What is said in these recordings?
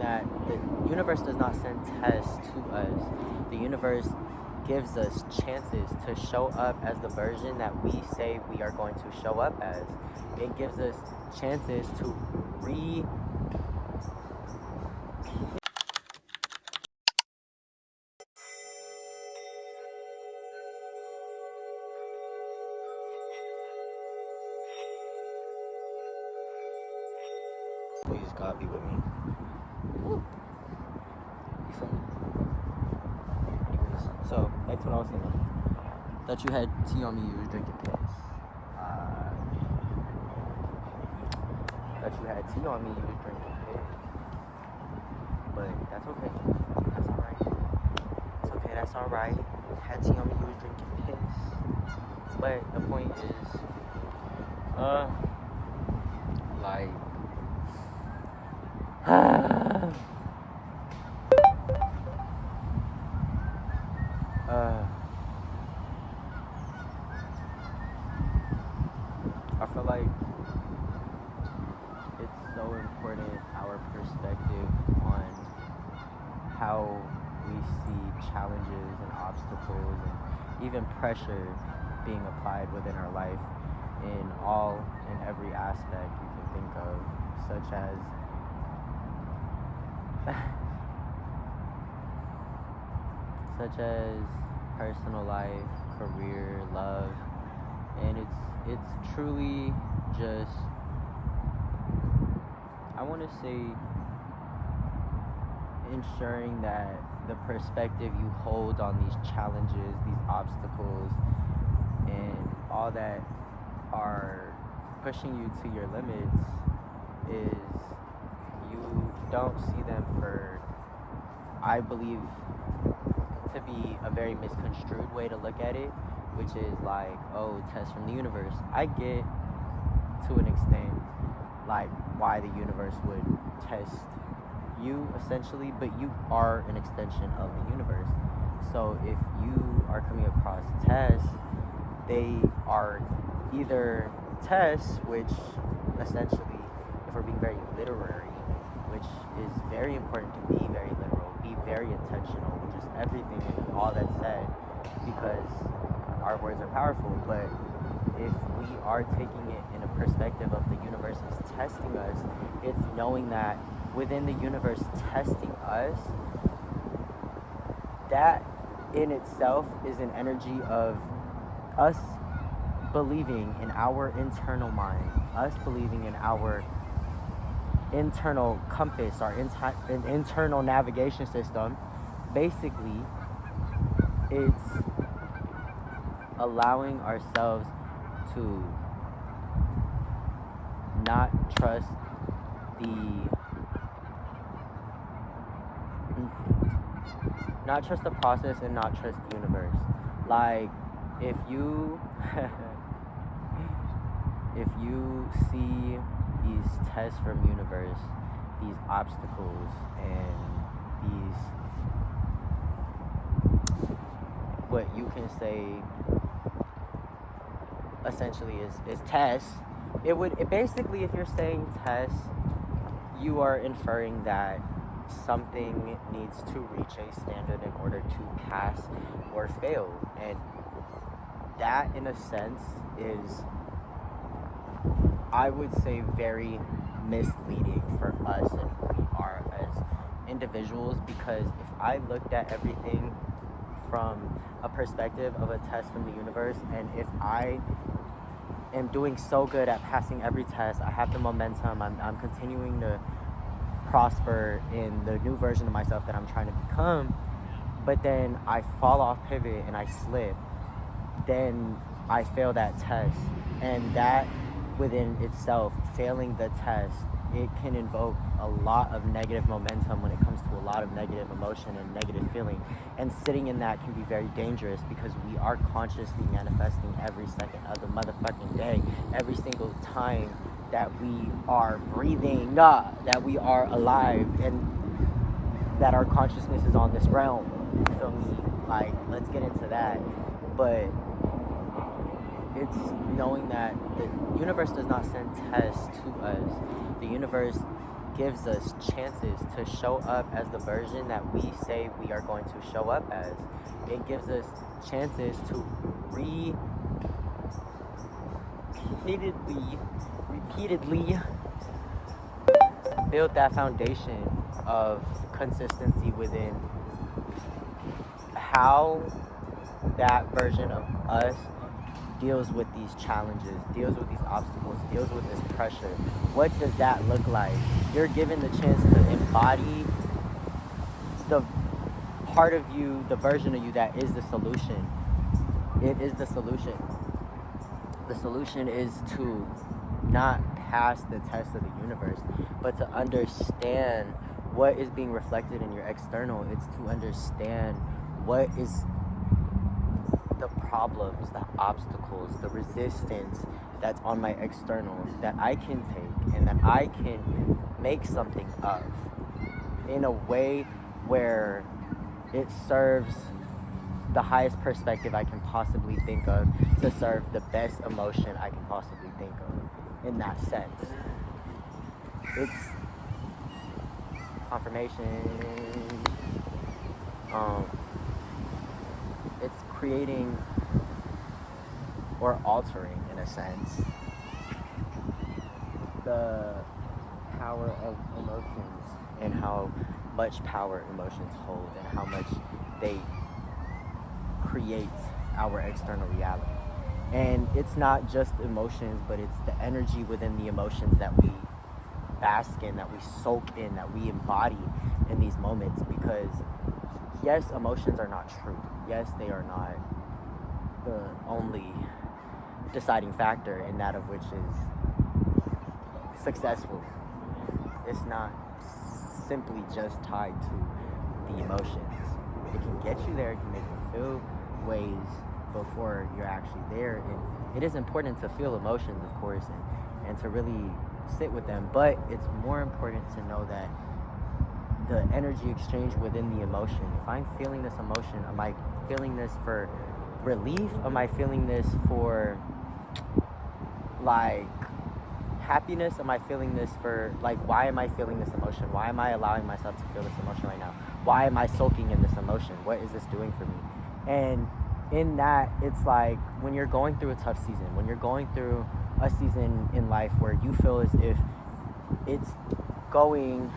that the universe does not send tests to us. The universe gives us chances to show up as the version that we say we are going to show up as. It gives us chances to Please, God, be with me. Woo. You feel me? Anyways, so back to what I was saying. That you had tea on me, you was drinking piss. That you had tea on me, you was drinking piss. But that's okay. That's alright. It's okay, that's alright. Had tea on me, you was drinking piss. But the point is, like, I feel like it's so important, our perspective on how we see challenges and obstacles and even pressure being applied within our life in all and every aspect you can think of, such as personal life, career, love, and it's truly just, I want to say, ensuring that the perspective you hold on these challenges, these obstacles, and all that are pushing you to your limits is you don't see them for, I believe, to be a very misconstrued way to look at it, which is like, oh, test from the universe. I get to an extent like why the universe would test you essentially, but you are an extension of the universe. So if you are coming across tests, they are either tests, which essentially, if we're being very literary, which is very important to be very literal, be very intentional with just everything and all that's said, because our words are powerful. But if we are taking it in a perspective of the universe is testing us, it's knowing that within the universe testing us, that in itself is an energy of us believing in our internal mind, us believing in our internal compass, our internal navigation system. Basically, it's allowing ourselves to not trust the process and not trust the universe. Like, if you if you see these tests from universe, these obstacles, and these, what you can say essentially is tests, it basically, if you're saying tests, you are inferring that something needs to reach a standard in order to pass or fail, and that in a sense is, I would say, very misleading for us and who we are as individuals, because if I looked at everything from a perspective of a test from the universe, and if I am doing so good at passing every test, I have the momentum, I'm continuing to prosper in the new version of myself that I'm trying to become, but then I fall off pivot and I slip, then I fail that test. And that within itself, failing the test, it can invoke a lot of negative momentum when it comes to a lot of negative emotion and negative feeling. And sitting in that can be very dangerous, because we are consciously manifesting every second of the motherfucking day, every single time that we are breathing, that we are alive, and that our consciousness is on this realm. You feel me? Like, let's get into that. But it's knowing that the universe does not send tests to us. The universe gives us chances to show up as the version that we say we are going to show up as. It gives us chances to repeatedly build that foundation of consistency within how that version of us deals with these challenges, deals with these obstacles, deals with this pressure. What does that look like? You're given the chance to embody the part of you, the version of you that is the solution. It is the solution. The solution is to not pass the test of the universe, but to understand what is being reflected in your external. It's to understand what is the problems, the obstacles, the resistance that's on my external that I can take and that I can make something of in a way where it serves the highest perspective I can possibly think of, to serve the best emotion I can possibly think of in that sense. It's confirmation. It's creating or altering, in a sense, the power of emotions and how much power emotions hold and how much they create our external reality. And it's not just emotions, but it's the energy within the emotions that we bask in, that we soak in, that we embody in these moments. Because yes, emotions are not true. Yes, they are not the only deciding factor in that of which is successful. It's not simply just tied to the emotions. It can get you there, it can make you feel ways before you're actually there. And it is important to feel emotions, of course, and to really sit with them. But it's more important to know that the energy exchange within the emotion. If I'm feeling this emotion, am I feeling this for relief? Am I feeling this for like happiness? Am I feeling this for like, why am I feeling this emotion? Why am I allowing myself to feel this emotion right now? Why am I soaking in this emotion? What is this doing for me? And in that, it's like when you're going through a tough season, when you're going through a season in life where you feel as if it's going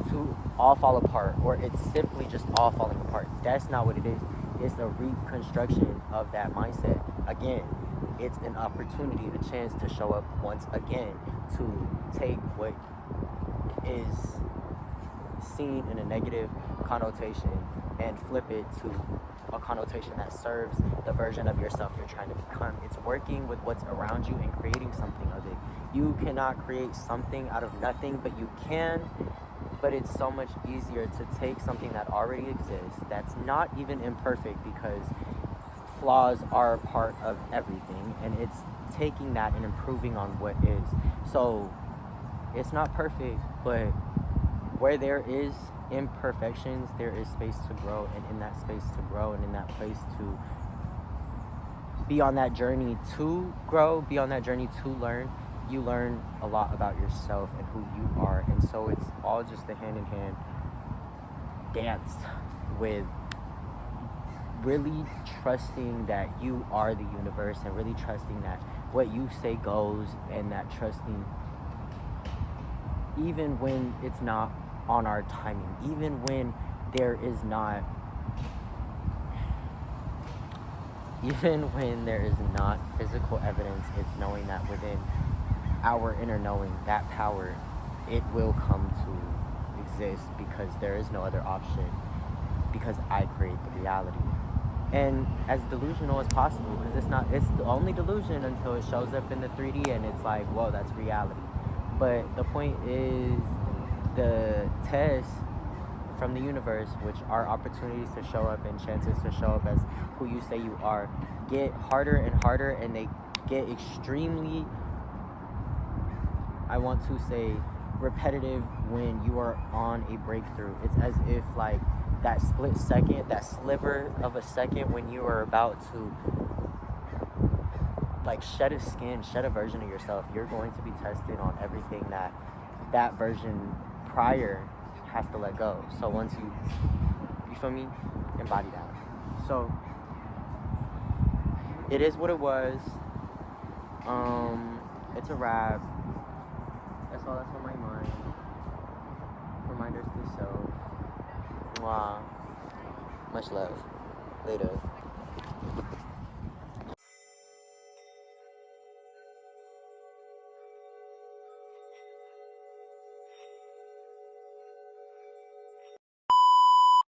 to all fall apart, or it's simply just all falling apart. That's not what it is. It's a reconstruction of that mindset. Again, it's an opportunity, a chance to show up once again, to take what is seen in a negative connotation and flip it to a connotation that serves the version of yourself you're trying to become. It's working with what's around you and creating something of it. You cannot create something out of nothing, but you can. But it's so much easier to take something that already exists, that's not even imperfect, because flaws are a part of everything, and it's taking that and improving on what is. So it's not perfect, but where there is imperfections, there is space to grow, and in that space to grow, and in that place to be on that journey to grow, be on that journey to learn, you learn a lot about yourself and who you are. And so it's all just a hand-in-hand dance with really trusting that you are the universe, and really trusting that what you say goes, and that trusting even when it's not on our timing, even when there is not physical evidence, it's knowing that within our inner knowing, that power, it will come to exist, because there is no other option, because I create the reality. And as delusional as possible, because it's the only delusion until it shows up in the 3D and it's like, whoa, that's reality. But the point is, the tests from the universe, which are opportunities to show up and chances to show up as who you say you are, get harder and harder, and they get extremely, I want to say, repetitive when you are on a breakthrough. It's as if like that split second, that sliver of a second when you are about to like shed a version of yourself, you're going to be tested on everything that that version prior has to let go. So once you feel me, embody that. So it is what it was. It's a wrap. That's all that's on my mind. Reminders to self. Mwah. Much love. Later.